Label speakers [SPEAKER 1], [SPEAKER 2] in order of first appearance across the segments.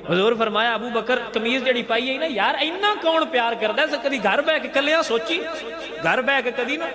[SPEAKER 1] حضور فرمایا ابو بکر قمیض جڑی پائی ہے نا یار اینا کون پیار کردا ہے کدی گھر بیٹھ کے کلیاں سوچی گھر بیٹھ کے کدی نا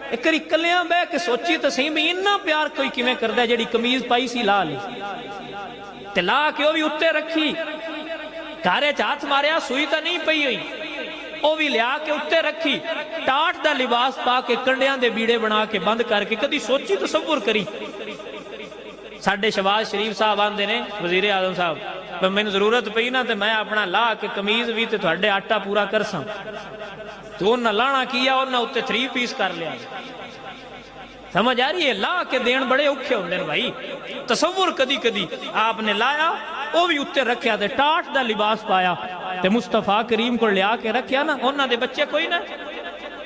[SPEAKER 1] ایک کری کلیاں بیٹھ کے سوچی تے صحیح بھی اتنا پیار کوئی کیویں کردا ہے جڑی قمیض پائی سی لا لی تے لا کے او بھی اوتے رکھی گھر وچ ہاتھ ماریا سوئی تے نہیں پئی ہوئی او بھی لیا کے اوتے رکھی ٹاٹ دا لباس پا کے کنڈیاں دے بیڑے بنا کے بند کر کے کدی سوچی تصور کری ساڈے شہباز شریف صاحب آندے نے وزیر اعظم صاحب میں ضرورت پئی نا تے میں اپنا لا کے قمیض بھی تے تھوڑے آٹا پورا کرساں تو انہاں لانا کیا انہاں اوتے 3 پیس کر لیا سمجھ آ رہی ہے لا کے دین بڑے اوکھے ہوندے نے بھائی تصور کدی کدی آپ نے لایا او بھی اوتے رکھیا تے ٹاٹ دا لباس پایا تے مصطفیٰ کریم کو لیا کے رکھیا نا انہاں دے بچے کوئی نہ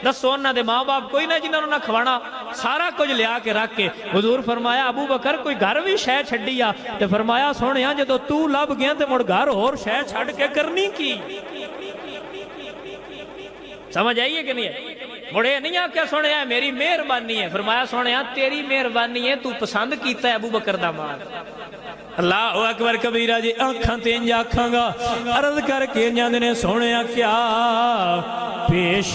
[SPEAKER 1] دسو انہاں دے ماں باپ کوئی نہ جنہاں نہ کھوانا سارا کچھ لیا کے رکھ کے حضور فرمایا ابو بکر کوئی گھر بھی شے چھڈیا تے فرمایا سونیا جدوں تو لب گیا تے مڑ گھر اور شے چھڈ کے کرنی کی سمجھ آئیے کہ نہیں ہے مڑے نہیں آکھیا سونیا میری مہربانی ہے فرمایا سونیا تیری مہربانی ہے تو پسند کیتا ہے ابو بکر دا مال اللہ اکبر کبیرہ جی آنکھاں تینج آکھاں گا عرض کر کے جاندے نے سونیا کیا پیش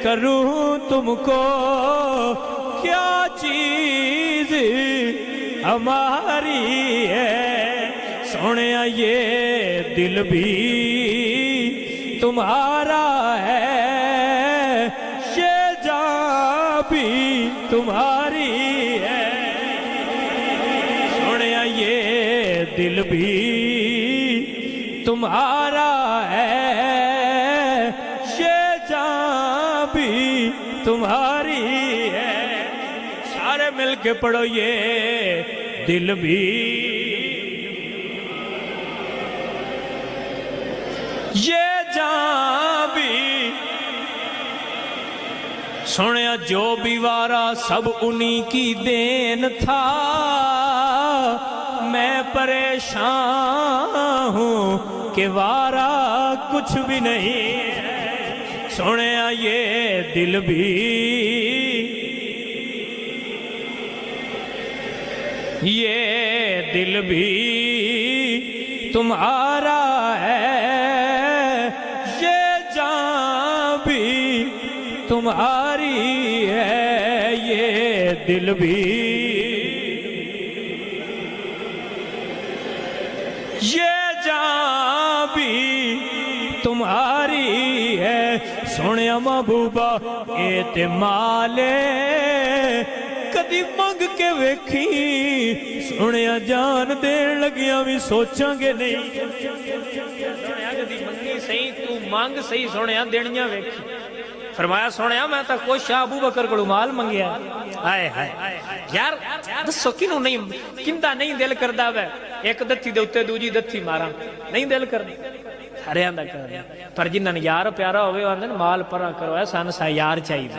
[SPEAKER 1] کروں تم کو کیا چیز ہماری ہے سونیا یہ دل بھی تمہارا ہے یہ جان بھی تمہاری ہے سونیا یہ دل بھی تمہارا ہے یہ جان بھی تمہاری ہے سارے مل کے پڑھو یہ دل بھی یہ جان بھی سنیا جو بھی وارا سب انہی کی دین تھا میں پریشان ہوں کہ وارا کچھ بھی نہیں ہے سنیا یہ دل بھی یہ دل بھی تمہارا ہے یہ جان بھی تمہاری ہے یہ دل بھی یہ جان بھی تمہاری ہے سونیا محبوبہ اعتمالے کدی منگ کے ویکھی سونیا جان دین لگیاں بھی سوچاں گے نہیں سونیا کدی منگی صحیح تو مانگ صحیح سونیا دینیاں ویکھی فرمایا سونیا میں تا خوش ابو بکر کو مال منگیا ہائے ہائے یار دسو کینوں نہیں کیندا نہیں دل کردا وے ایک دتی دے اوتے دوجی دتی ماراں نہیں دل کردا سارے آندا کردا پر جنہاں یار پیارا ہوے آندے مال پرا کرو سن سا یار چاہیے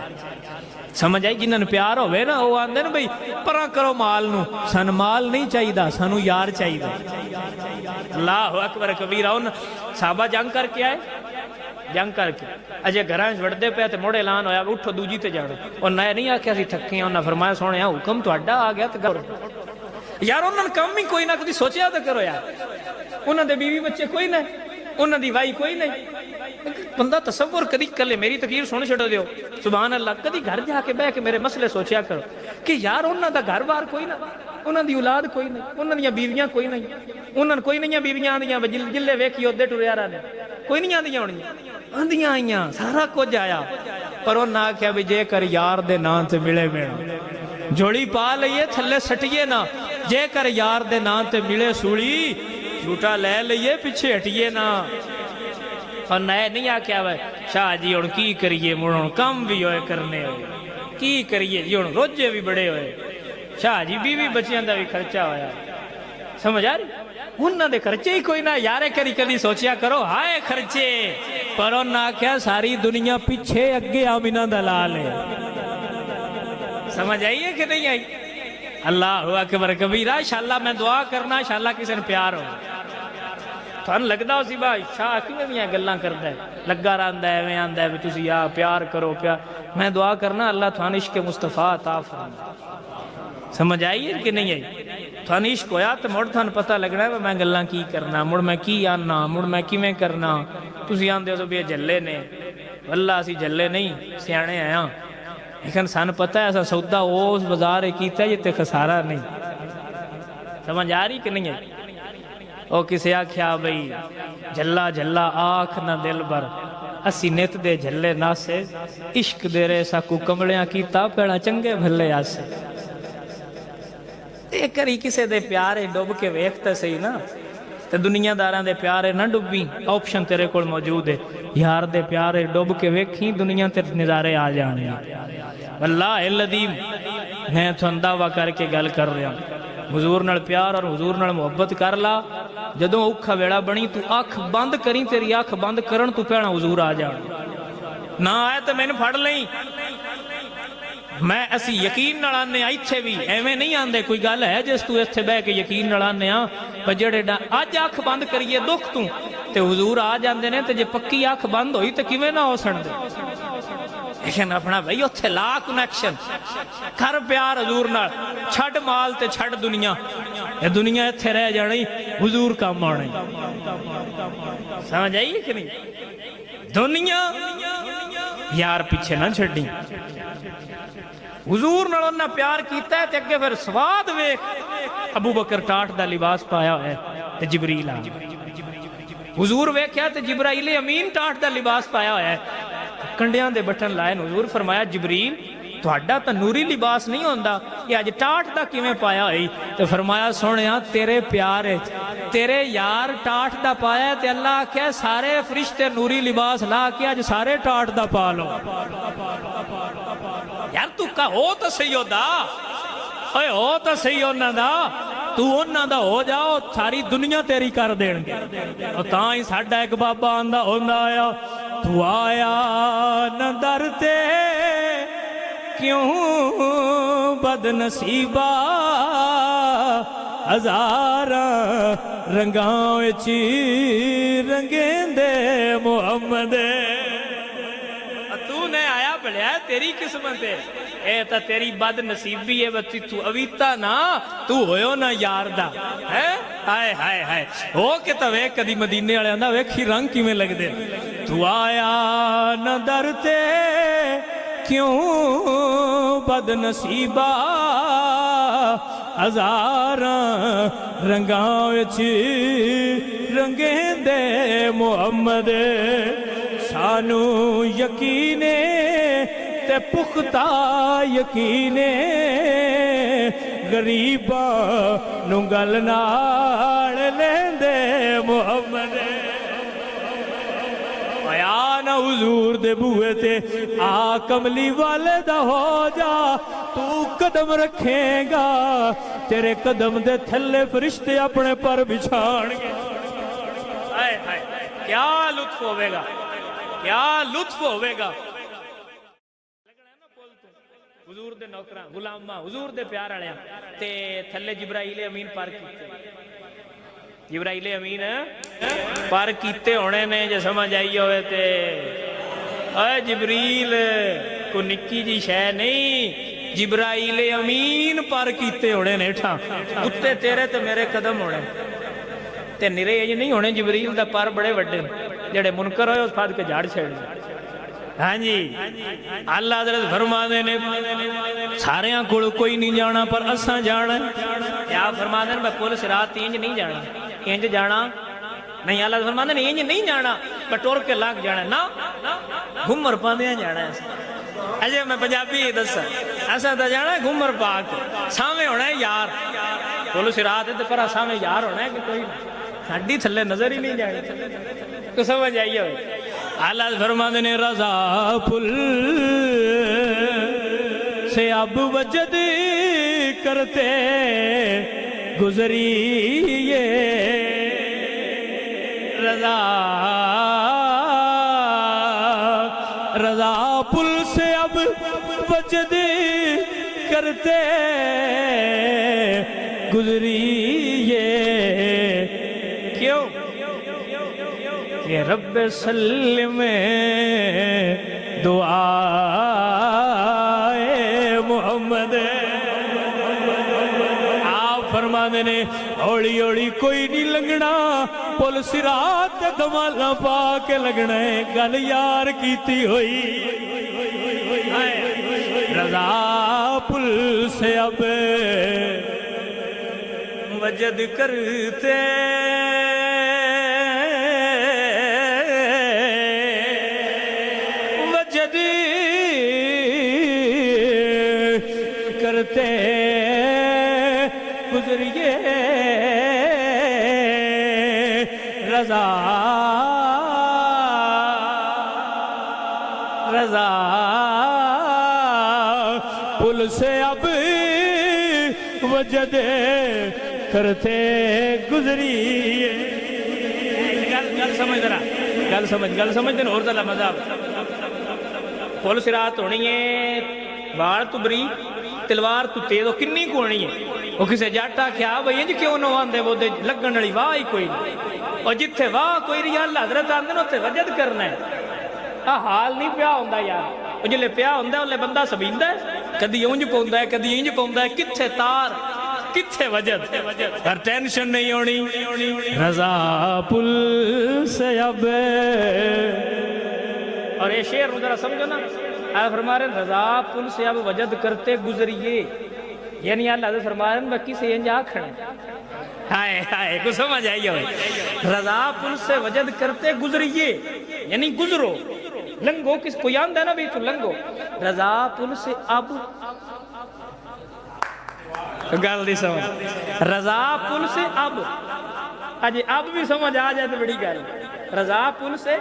[SPEAKER 1] سمجھ آئی جنہاں پیار ہوئے نا وہ آندے نا بھئی پرا کرو مال نو سن مال نہیں چاہیے سانو یار چاہیے اللہ اکبر کبیرہ صحابہ جنگ کر کے آئے جنگ کر کے اجے گھراں وڑدے پے تے موڑے اعلان ہویا اٹھو دوجی تے جاڑو اور نہ نہیں آکھیا سی تھکے انہاں فرمایا سونیا حکم تہاڈا آ گیا تے یار انہاں نے کم ہی کوئی نہ کدی سوچیا تے کرو یار انہاں دے بیوی بچے کوئی نہ انہاں دی وائی کوئی نہیں بندہ تصور کدی کلے میری تقریر سن چھڑ دیو سبحان اللہ کدی گھر جا کے بیٹھ کے میرے مسئلے سوچیا کرو کہ یار انہاں دا گھر بار کوئی نہ انہاں دی اولاد کوئی نہیں انہاں دی بیویاں کوئی نہیں انہاں کوئی نہیں بیویاں آندیاں جلے ویکھی اودے ٹریا رہنے کوئی نہیں آندیاں ہونیاں آندیاں آئیاں سارا کچھ آیا پر انہاں آکھیا بھی جے کر یار دے نام تے ملے میرا جوڑی پا لئیے تھلے سٹیے نا جے کر یار دے نام تے ملے سوڑی جھوٹا لے لئیے پیچھے ہٹیے نا اور نئے نہیں آکھیا ہوئے شاہ جی اور کی کریے مڑوں کم بھی ہوئے کرنے ہوئے کی کریے جی اور روجے بھی بڑے ہوئے شاہ جی بیوی بچیاں دا بھی خرچہ ہویا سمجھ آ رہی انہاں دے خرچے ہی کوئی نہ یارے کری کدی سوچیا کرو ہائے خرچے پر انہاں آکھیا ساری دنیا پیچھے اگے آمینہ دلال ہے سمجھ آئیے کہ نہیں آئی اللہ اکبر کبیرہ انشاءاللہ میں دعا کرنا انشاءاللہ کسی نے پیار ہو تھان لگدا ہو سی بھائی شاہ کیوں نہیں گلاں کردا ہے لگا رہندا ہے میں آندا ہے تسی یا پیار کرو پیار میں دعا کرنا اللہ تھان عشق مصطفیٰ عطا فرمائے سمجھ آئیے کہ نہیں آئی تھانوں عشق ہویا تو مڑ تھانوں پتہ لگنا ہے میں گلاں کی کرنا مڑ میں کی آنا مڑ میں کیویں کرنا تسی آندے ہو بھی یہ جلے نے واللہ اسی جلے نہیں سیانے آیا لیکن سان پتہ ہے ایسا سودا اس بازار کیتا ہے جتے خسارہ نہیں سمجھ آ رہی کہ نہیں ہے او کسے آکھیا بھئی جلا جلا آنکھ نہ دل بر اسی نیت دے جھلے ناسے عشق دے رے ساکو کمڑیاں کیتا پیڑا چنگے بھلے آسے ایک کری کسے دے پیارے ڈوب کے ویکھتا صحیح نا تے دنیا داراں دے پیارے نہ ڈوبی آپشن تیرے کول موجود ہے یار دے پیارے ڈوب کے ویکھی دنیا تے نظارے آ جانے واللہ العظیم میں تو انداوا کر کے گل کر رہا حضور نال پیار اور حضور نال محبت کر لا جدوں اوکھا ویڑا بنی تو آنکھ بند کریں تیری آنکھ بند کرن تو پیڑا حضور آ جانے نہ آئے تو میں نے پھڑ لیں میں ایسی یقین نڑانے آئیچھے بھی ایویں نہیں آندے کوئی گل ہے جس تو اس سے بے کے یقین نڑانے پر جڑے آج آنکھ بند کریے دکھ تو تے حضور آ جاندے نے تے جے پکی آنکھ بند ہوئی تے کیویں نہ ہو سن دے لیکن اپنا بھئی اتھے لا کنیکشن کر پیار حضور نال چھڑ مال تے چھڑ دنیا یہ دنیا اتھے رہ جانی حضور کام آنے سمجھ آئیے کہ نہیں دنیا یار پیچھے نہ چھڑی حضور نہ پیار کیتا ہے تے اگے پھر سواد ویکھ ابو بکر ٹاٹ دا لباس پایا ہے تے جبریل آ حضور ویکھیا تے جبرائیل امین ٹاٹ دا لباس پایا ہے کنڈیاں دے بٹن لائے حضور فرمایا جبریل تہاڈا تا نوری لباس نہیں ہوندا یہ اج ٹاٹ دا کیویں پایا ہوئی تے فرمایا سونیا تیرے پیار تیرے یار ٹاٹ دا پایا تے اللہ کہ سارے فرشتے نوری لباس لا کے اج سارے ٹاٹ دا پا لو یار تو کا ہو تو صحیح ہو دا اوے ہو تو صحیح ہونا دا تو ہونا دا ہو جاؤ ساری دنیا تیری کر دین گے اور تاں ہی ساڈا ایک بابا آندا ہوندا آیا تو آیا نہ درتے کیوں بد نصیبہ ہزاراں رنگاں وچ رنگیں دے محمد تو نے آیا بڑھیا تیری قسمت ہے اے تا تیری بد نصیبی ہے بچی تو اویتا نا تو ہوئیو نا یار دا ہائے ہائے ہائے ہو کے تا ویک کدی مدینے والے آندا ویکھی رنگ کیویں لگ دے تو آیا نہ درتے کیوں بد نصیبہ ہزاراں رنگاں وچ رنگیں دے محمد سانو یقینے تے پختہ یقینے غریباں نوں گل نال لیندے محمد آیا حضور دے بوئے تے آ کملی والے دا ہو جا تو قدم رکھیں گا تیرے قدم دے تھلے فرشتے اپنے پر بچھان گے کیا لطف ہوئے گا کیا لطف ہوئے گا حضور دے نوکراں غلاماں حضور دے پیار والے تے تھلے جبرائیل امین پر کیتے جبرائیل امین پر کیتے ہونے نے جو سمجھ آئی ہوئے تے اے جبریل کو نکی جی شے نہیں جبرائیل امین پر کیتے ہونے نے ٹھا اتے تیرے تے میرے قدم ہونے تے نرے یہ نہیں ہونے جبریل دا پر بڑے وڈے جڑے منکر ہوئے اس پھاد کے جھاڑ چھڑ ہاں جی اللہ حضرت فرما دے نے سارے کول کوئی نہیں جانا پر اساں جانا یا فرما دے میں پولیس رات انج نہیں جانا انج جانا نہیں اللہ فرما دے انج نہیں جانا پر ٹور کے لاکھ جانا نا گھمر پاندیاں جانا ہے اجے میں پنجابی دسا ایسا تا جانا ہے گھمر پاک سامنے ہونا ہے یار پولیس رات ہے پر سامنے یار ہونا ہے کہ کوئی ساڈی تھلے نظر ہی نہیں جائے تو سمجھ آئیے ہوئے اللہ فرماندے نے رضا پل سے اب وجد کرتے گزری یہ رضا پل سے اب وجد کرتے گزری یہ کیوں کہ رب سلم دعائے محمد آپ فرما فرماندے نے ہولی ہولی کوئی نہیں لنگنا پل صراط دمالا پا کے لگنا ہے گل یار کیتی ہوئی رضا پل سے اب وجد کرتے وجد کرتے گزریے رضا رضا پل سے اب وجد کرتے گزریے گل سمجھ درا گل سمجھ دن اور دلہ مذہب پل صراط ہونی ہے وار تو بری تلوار تو تیز ہو کنی کو ہونی ہے وہ کسے جاٹا کیا بھئی انج کیوں نہ آندے وہ دے لگن والی واہ ہی کوئی نہیں اور جتھے واہ کوئی نہیں اللہ حضرت آندے نو تے وجد کرنا ہے حال نہیں پیا ہوندا یار وہ جلے پیا ہوندا ہے وہ بندہ سبیندا ہے کدی اونج پوندا ہے کدی انج پوندا ہے کتھے تار کتھے وجد ہر ٹینشن نہیں ہونی رضا پل سے اب اور یہ شعر ذرا سمجھو نا آپ فرما رہے ہیں رضا پل سے اب وجد کرتے گزریے یعنی اللہ حضرت فرما رہے ہیں بکی سے انجا کھڑے ہائے ہائے کو سمجھ آئیے ہوئے رضا پل سے وجد کرتے گزریے یعنی گزرو لنگو کس کو یاد ہے نا بھی تو لنگو رضا پل سے اب گل نہیں سمجھ رضا پل سے اب اجی اب بھی سمجھ آ جائے تو بڑی گل رضا پل سے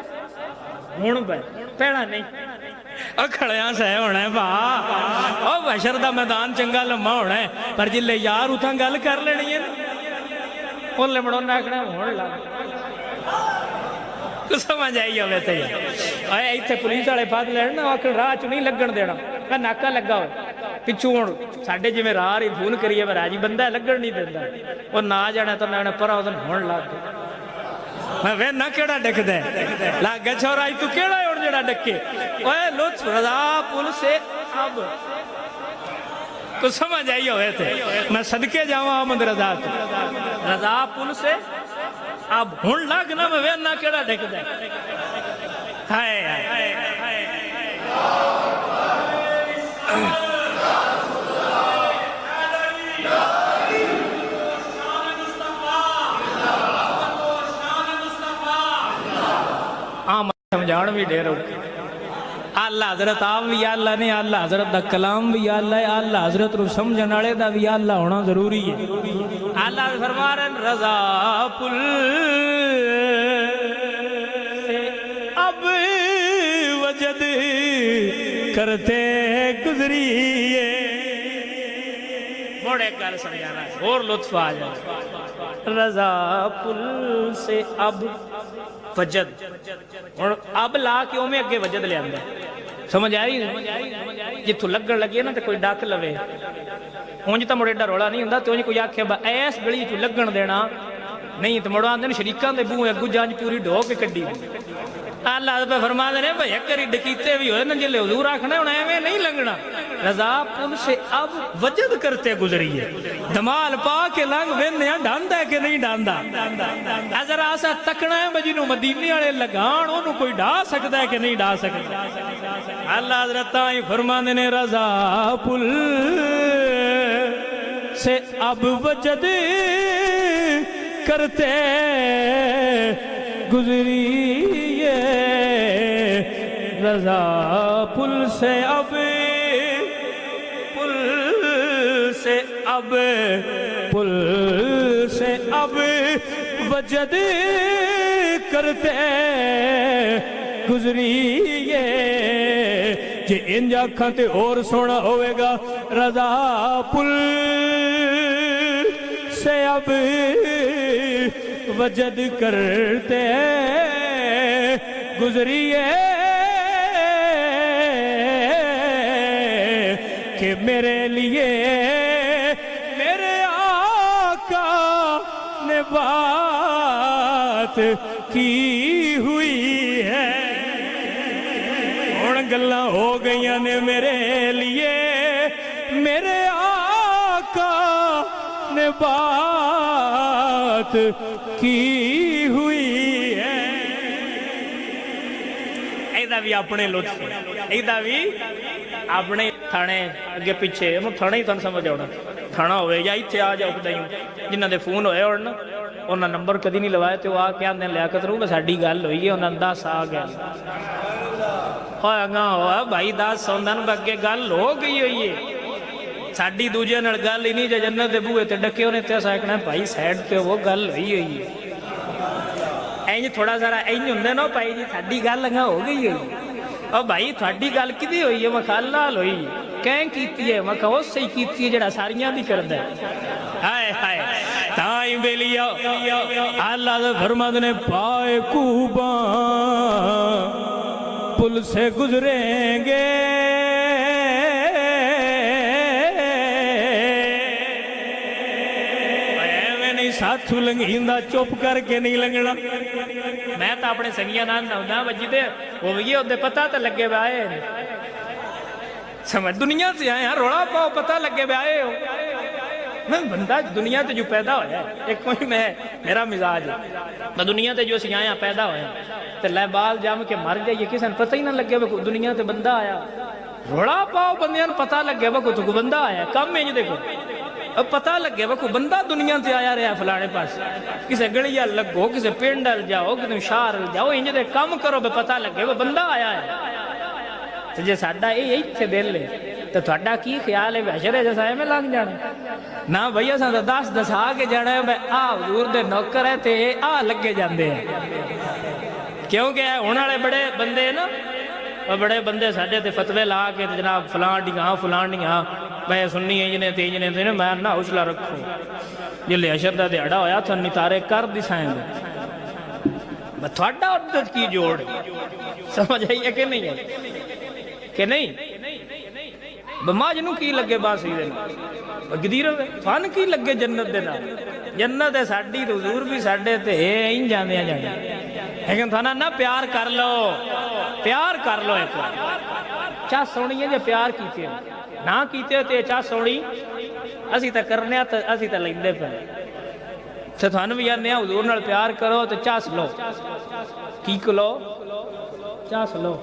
[SPEAKER 1] ہون بھائی پیڑا نہیں کھڑیاں سے ہونا ہے باہ بشر دا میدان چنگا لمحہ ہونا ہے پر جلے یار اتھا گل کر لینی ہے بولے بڑوں ناکنا ہون لگ سمجھ آئی ہوئے تھے آئے ایتھے پولیس والے پاس لینا آخر راہ چ نہیں لگن دینا ناکا لگا ہوئے پچھو ہوں ساڈے جی میں راہ ہی فون کریے راجی بندہ لگن نہیں دینا وہ نہ جانا تو میں پرا ہون لگ میں نہ کیڑا ڈک دے لاگے چھوڑا تو کیڑا ہے جڑا ڈکے اوے لطف رضا پل سے اب تو سمجھ آئی ہوئے تھے میں صدقے جاؤں آمد رضا تو رضا پل سے اب ہون لگنا میں نہ کیڑا ڈک دے ہائے ہائے سمجھان بھی ڈیر ہوتی اللہ حضرت آپ بھی اللہ نے اللہ حضرت دا کلام بھی اللہ ہے اللہ حضرت رو سمجھن والے دا بھی اللہ ہونا ضروری ہے اللہ فرما رہے ہیں رضا پل سے اب وجد کرتے گزریے موڑے کر سمجھانا ہے اور لطف آ جائے رضا پل سے اب وجد اب لا کے میں اگے وجد لے آندے سمجھ آئی جتھوں لگن لگے نا تے کوئی ڈاک لوے اونج تا مڑے ڈرولا نہیں ہوندا تے اونج کوئی آکھے ایس گلی چ لگن دینا نہیں تے مڑو آندے شریکاں دے بوئے اگوں جانج پوری ڈھو کے کڈی اللہ پہ فرما دے نے بھئی کری ڈکیتے بھی ہوئے نا جلے حضور آکھنا ہونا ایویں نہیں لنگنا رضا پل سے اب وجد کرتے گزریے دمال پا کے لنگ ویندے ڈاندا ہے کہ نہیں ڈاندا اگر آسا تکنا ہے مجنوں مدینے والے لگان اونوں کوئی ڈا سکدا ہے کہ نہیں ڈا سکدا اللہ حضرت آئی فرما دے نے رضا پل سے اب وجد کرتے گزریے رضا پل سے اب وجد کرتے گزریے جے انجا کھانتے اور سونا ہوئے گا رضا پل سے اب وجد کرتے گزریے کہ میرے لیے میرے آقا نے بات کی ہوئی ہے اور گلہ ہو گئیاں نے میرے لیے میرے آقا نے بات کی ہوئی ہے. ایدا بھی اپنے لطف ایدا بھی اپنے تھانے اگے پیچھے تھانے ہی تھان سمجھ آنا تھانا ہوئے یا اتنے آ جاؤ کدی جنہ دے فون ہوئے اور نا انہاں نمبر کدی نہیں لوائے تو آ کے آدھے لیاقت رو بس ساڈی گل ہوئی ہے انہاں 10 آ گیا اگاں ہوا بھائی 10 سوندن بگے گل ہو گئی ہوئی ہے ساڈی دوجے نال گل ہی نہیں جے جنت دے بوئے تے ڈکے ہونے تے اساں کہنا بھائی سائڈ تے وہ گل ہوئی ہوئی ہے اینج تھوڑا ذرا اینج ہوندے نا بھائی جی ساڈی گل اگاں ہو گئی ہوئی اور بھائی تھوڑی گل کدی ہوئی ہے مکھا لال ہوئی کہیں کیتی ہے مکھا اس سے ہی کیتی ہے جڑا ساریاں دی کردا ہے ہائے ہائے تائیں بیلیا اللہ دے فرماد نے پائے کوباں پل سے گزریں گے ساتھو لنگیندہ چپ کر کے نہیں لنگنا میں تا اپنے سنگیاں نان نہ بجی دے وہ بھی یہ ہوتے پتہ تا لگے بے آئے سمجھ دنیا سے آئے ہاں روڑا پاؤ پتہ لگے بے آئے ہو میں بندہ دنیا تے جو پیدا ہویا ہے ایک کوئی میرا مزاج ہے میں دنیا تے جو سیاں پیدا ہویا تے لے بال جام کے مر جائیے کسے پتہ ہی نہ لگے وہ دنیا تے بندہ آیا روڑا پاؤ بندیاں پتہ لگے وہ تو بندہ آیا کم میں جو دیکھو اب پتہ لگے وہ کوئی بندہ دنیا تے آیا رہا فلانے پاس کسے گڑیا لگو کسے پینڈل جاؤ کسے شہر جاؤ انجے دے کام کرو بے پتہ لگے وہ بندہ آیا ہے تو جے ساڈا یہی تھے دل ہے تو تھوڑا کی خیال ہے بحشرے جیسا ہے میں لگ جانا نہ بھئی اساں تو 10 آگے جانا ہے میں حضور دے نوکر ہے تے لگے جاندے ہیں کیونکہ ہونے والے بڑے بندے نا بڑے بندے ساڈے تے فتوے لا کے جناب فلان ڈیاں میں سننی ہے جنہیں تیجنے تیجنے میں نہ حوصلہ رکھوں جلے حشر دا دیڑا ہویا تھا نتارے کر دسائیں گے میں تھوڑا عدد کی جوڑ سمجھ آئیے کہ نہیں ہے کہ نہیں بماجنو کی لگے باسی دینا گدیر فان کی لگے جنت دینا جنت ہے ساڑی تو حضور بھی ساڑے تے ہی جانے جانے لیکن تھانا نہ پیار کر لو ایک چاہ سونی ہے جو پیار کیتے ہیں نہ کیتے ہوتے چاہ سونی اسی تا کرنے اسی تا لیندے پہ تو تھانا بھی یار نیا حضور نال پیار کرو تو چاہ سلو کی کلو چاہ سلو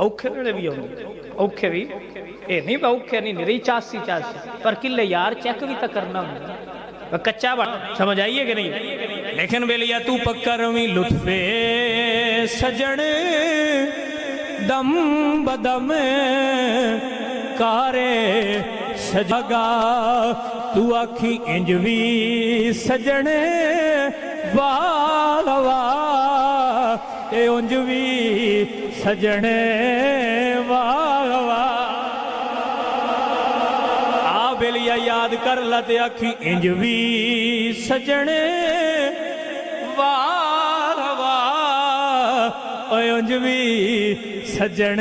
[SPEAKER 1] اوکھے نڑے بھی ہوں اوکھے بھی نہیں با اوکھے نہیں نری چاسی پر کلے یار چیک بھی تا کرنا ہوں کچھا بات سمجھ آئیے کہ نہیں لیکن بیلیا تو پکر میں لطف سجن دم بدم کارے سجگا تو آکھی انجوی سجن واہ واہ اے انجوی سجن واہ واہ بیلیا یاد کر لتے آکھی انجوی سجن واہ واہ اے انجوی سجن